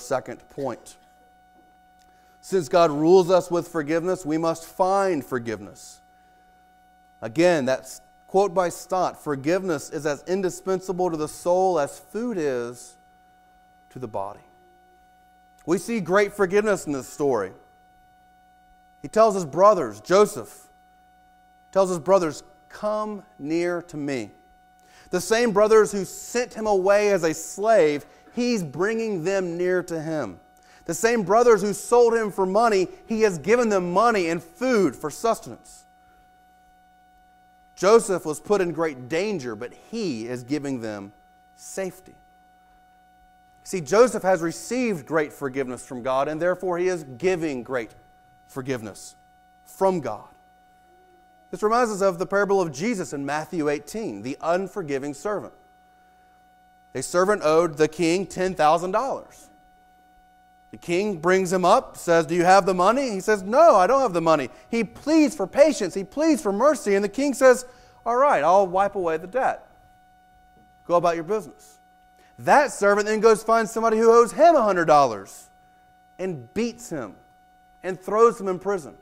second point. Since God rules us with forgiveness, we must find forgiveness. Again, that's quote by Stott, forgiveness is as indispensable to the soul as food is to the body. We see great forgiveness in this story. He tells his brothers, Joseph tells his brothers, come near to me. The same brothers who sent him away as a slave, he's bringing them near to him. The same brothers who sold him for money, he has given them money and food for sustenance. Joseph was put in great danger, but he is giving them safety. See, Joseph has received great forgiveness from God, and therefore he is giving great forgiveness from God. This reminds us of the parable of Jesus in Matthew 18, the unforgiving servant. A servant owed the king $10,000. The king brings him up, says, do you have the money? He says, no, I don't have the money. He pleads for patience. He pleads for mercy. And the king says, all right, I'll wipe away the debt. Go about your business. That servant then goes find somebody who owes him $100 and beats him and throws him in prison.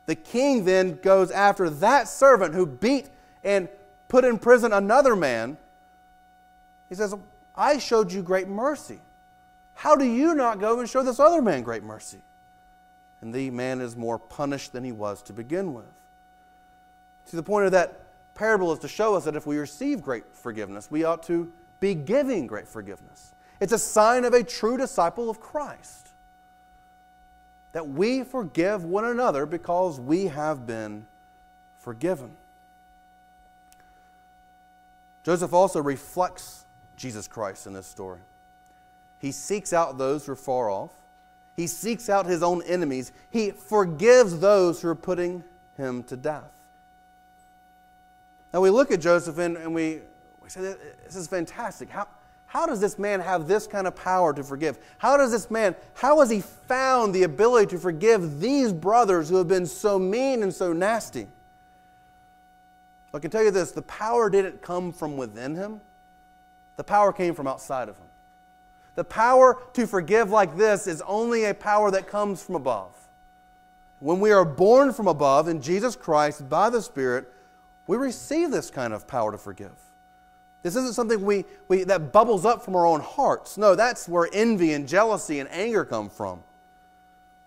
The king then goes after that servant who beat and put in prison another man. He says, I showed you great mercy. How do you not go and show this other man great mercy? And the man is more punished than he was to begin with. See, the point of that parable is to show us that if we receive great forgiveness, we ought to be giving great forgiveness. It's a sign of a true disciple of Christ, that we forgive one another because we have been forgiven. Joseph also reflects Jesus Christ in this story. He seeks out those who are far off. He seeks out his own enemies. He forgives those who are putting him to death. Now we look at Joseph and we say, this is fantastic. How does this man have this kind of power to forgive? How has he found the ability to forgive these brothers who have been so mean and so nasty? I can tell you this, the power didn't come from within him. The power came from outside of him. The power to forgive like this is only a power that comes from above. When we are born from above in Jesus Christ by the Spirit, we receive this kind of power to forgive. This isn't something that bubbles up from our own hearts. No, that's where envy and jealousy and anger come from.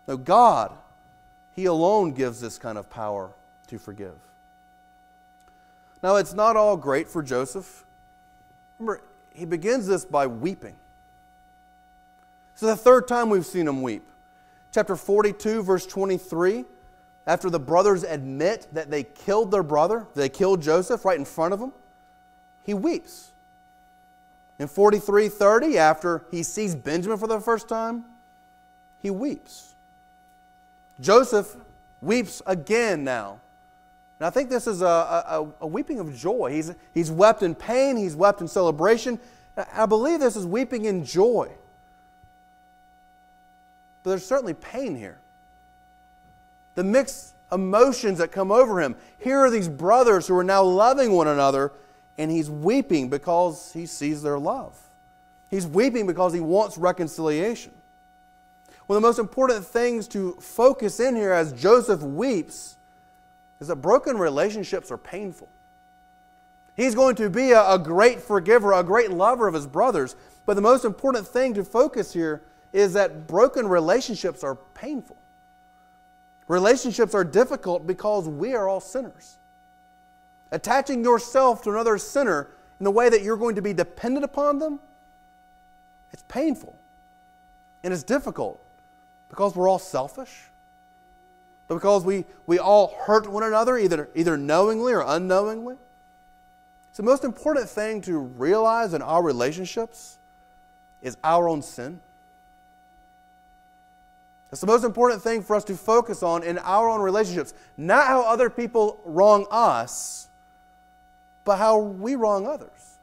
No, God, He alone gives this kind of power to forgive. Now, it's not all great for Joseph. Remember, he begins this by weeping. This is the third time we've seen him weep. Chapter 42, verse 23, after the brothers admit that they killed their brother, they killed Joseph right in front of him, he weeps. In 43:30, after he sees Benjamin for the first time, he weeps. Joseph weeps again now. And I think this is a weeping of joy. He's wept in pain, he's wept in celebration. I believe this is weeping in joy. But there's certainly pain here. The mixed emotions that come over him. Here are these brothers who are now loving one another, and he's weeping because he sees their love. He's weeping because he wants reconciliation. One of the most important things to focus in here as Joseph weeps is that broken relationships are painful. He's going to be a great forgiver, a great lover of his brothers, but the most important thing to focus here is that broken relationships are painful. Relationships are difficult because we are all sinners. Attaching yourself to another sinner in the way that you're going to be dependent upon them, it's painful. And it's difficult because we're all selfish, but because we all hurt one another either knowingly or unknowingly. So the most important thing to realize in our relationships is our own sin. It's the most important thing for us to focus on in our own relationships. Not how other people wrong us, but how we wrong others.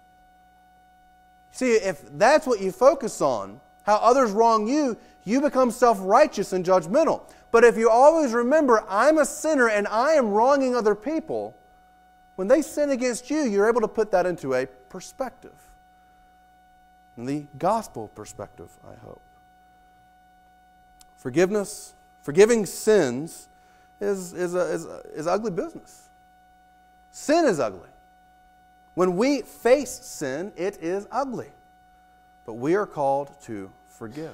See, if that's what you focus on, how others wrong you, you become self-righteous and judgmental. But if you always remember, I'm a sinner and I am wronging other people, when they sin against you, you're able to put that into a perspective. In the gospel perspective, I hope. Forgiving sins is ugly business. Sin is ugly. When we face sin, it is ugly. But we are called to forgive.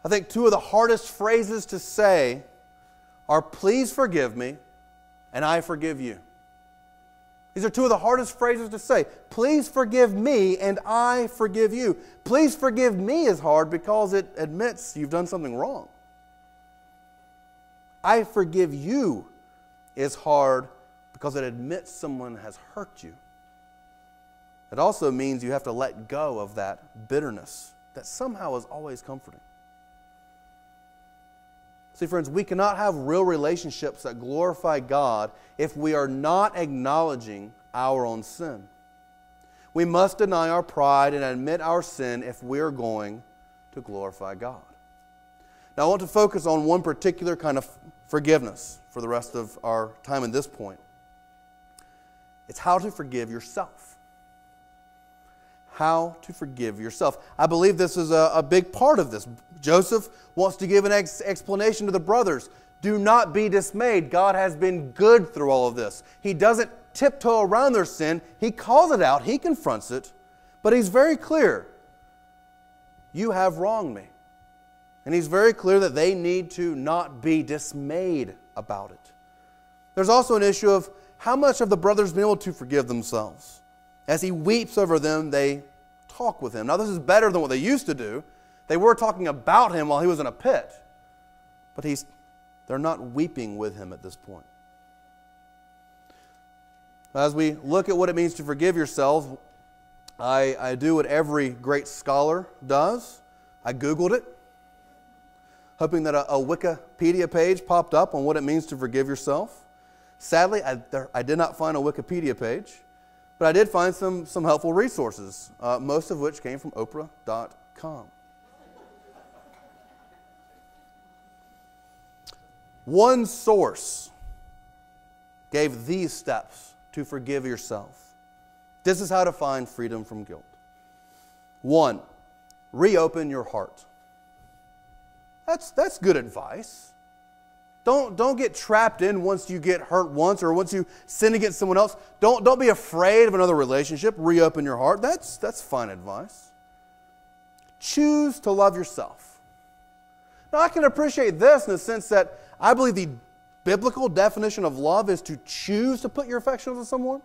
I think two of the hardest phrases to say are, please forgive me, and I forgive you. These are two of the hardest phrases to say. Please forgive me, and I forgive you. Please forgive me is hard because it admits you've done something wrong. I forgive you is hard because it admits someone has hurt you. It also means you have to let go of that bitterness that somehow is always comforting. See, friends, we cannot have real relationships that glorify God if we are not acknowledging our own sin. We must deny our pride and admit our sin if we are going to glorify God. Now, I want to focus on one particular kind of forgiveness for the rest of our time at this point. It's how to forgive yourself. How to forgive yourself. I believe this is a big part of this. Joseph wants to give an explanation to the brothers. Do not be dismayed. God has been good through all of this. He doesn't tiptoe around their sin. He calls it out. He confronts it. But he's very clear. You have wronged me. And he's very clear that they need to not be dismayed about it. There's also an issue of how much have the brothers been able to forgive themselves. As he weeps over them, they talk with him. Now, this is better than what they used to do. They were talking about him while he was in a pit. But they're not weeping with him at this point. As we look at what it means to forgive yourselves, I do what every great scholar does. I Googled it, hoping that a Wikipedia page popped up on what it means to forgive yourself. Sadly, I did not find a Wikipedia page, but I did find some helpful resources, most of which came from Oprah.com. One source gave these steps to forgive yourself. This is how to find freedom from guilt. 1, reopen your heart. That's good advice. Don't get trapped in once you get hurt once or once you sin against someone else. Don't be afraid of another relationship. Reopen your heart. That's fine advice. Choose to love yourself. Now, I can appreciate this in the sense that I believe the biblical definition of love is to choose to put your affections on someone.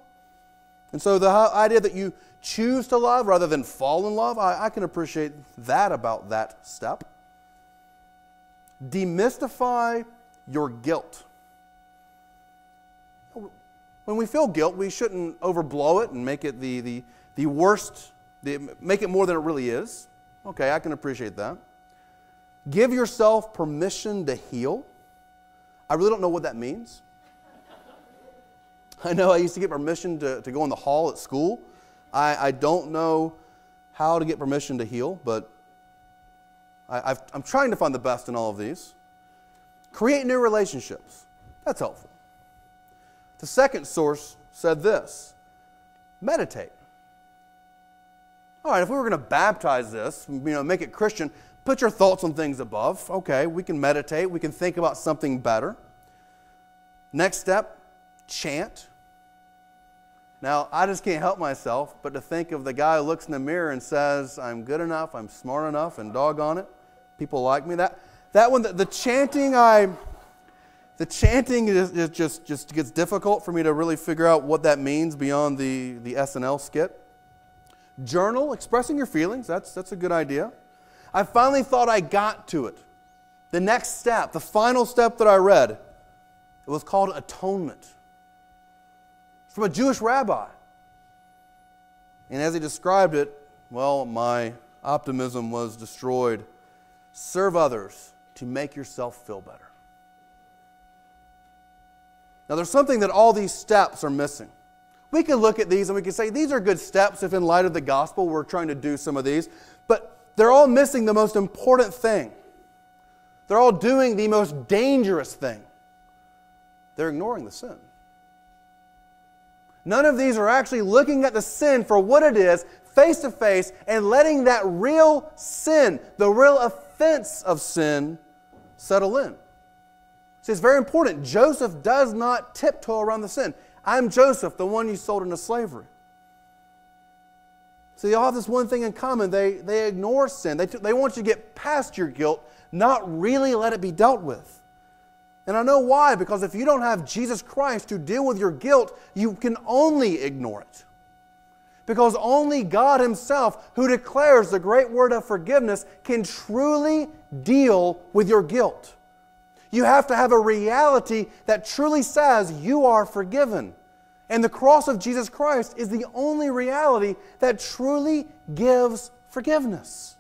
And so the idea that you choose to love rather than fall in love, I can appreciate that about that step. Demystify your guilt. When we feel guilt, we shouldn't overblow it and make it the worst, make it more than it really is. Okay, I can appreciate that. Give yourself permission to heal. I really don't know what that means. I know I used to get permission to go in the hall at school. I don't know how to get permission to heal, but I'm trying to find the best in all of these. Create new relationships. That's helpful. The second source said this: meditate. All right, if we were going to baptize this, make it Christian, put your thoughts on things above. Okay, we can meditate. We can think about something better. Next step, chant. Now, I just can't help myself but to think of the guy who looks in the mirror and says, I'm good enough, I'm smart enough, and doggone it, people like me. That one, the chanting is just gets difficult for me to really figure out what that means beyond the SNL skit. Journal, expressing your feelings, that's a good idea. I finally thought I got to it. The next step, the final step that I read, it was called atonement. From a Jewish rabbi. And as he described it, well, my optimism was destroyed. Serve others to make yourself feel better. Now, there's something that all these steps are missing. We can look at these and we can say these are good steps if in light of the gospel we're trying to do some of these, but they're all missing the most important thing. They're all doing the most dangerous thing. They're ignoring the sin. None of these are actually looking at the sin for what it is, face to face, and letting that real sin, the real offense of sin settle in. See, it's very important. Joseph does not tiptoe around the sin. I'm Joseph, the one you sold into slavery. So they all have this one thing in common. They ignore sin. They want you to get past your guilt, not really let it be dealt with. And I know why, because if you don't have Jesus Christ to deal with your guilt, you can only ignore it. Because only God Himself, who declares the great word of forgiveness, can truly deal with your guilt. You have to have a reality that truly says you are forgiven. And the cross of Jesus Christ is the only reality that truly gives forgiveness.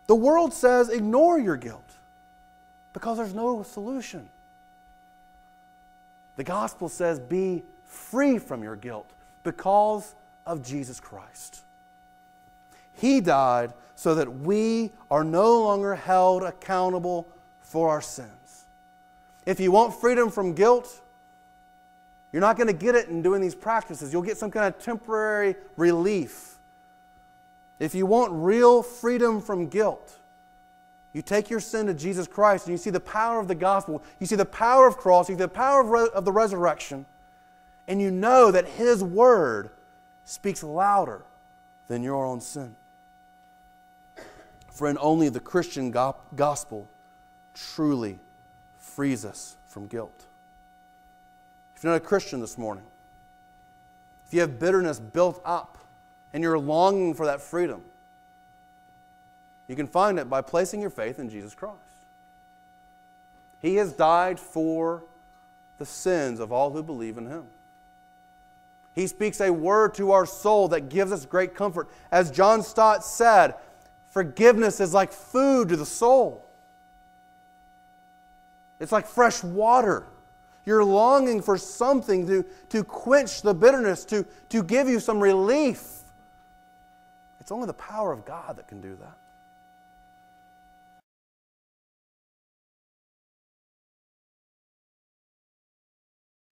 The world says ignore your guilt because there's no solution. The gospel says be free from your guilt because of Jesus Christ. He died so that we are no longer held accountable for our sins. If you want freedom from guilt, you're not going to get it in doing these practices. You'll get some kind of temporary relief. If you want real freedom from guilt, you take your sin to Jesus Christ and you see the power of the gospel. You see the power of cross. You see the power of the resurrection. And you know that His word speaks louder than your own sin. Friend, only the Christian gospel truly frees us from guilt. If you're not a Christian this morning, if you have bitterness built up and you're longing for that freedom, you can find it by placing your faith in Jesus Christ. He has died for the sins of all who believe in Him. He speaks a word to our soul that gives us great comfort. As John Stott said, forgiveness is like food to the soul. It's like fresh water. You're longing for something to quench the bitterness, to give you some relief. It's only the power of God that can do that.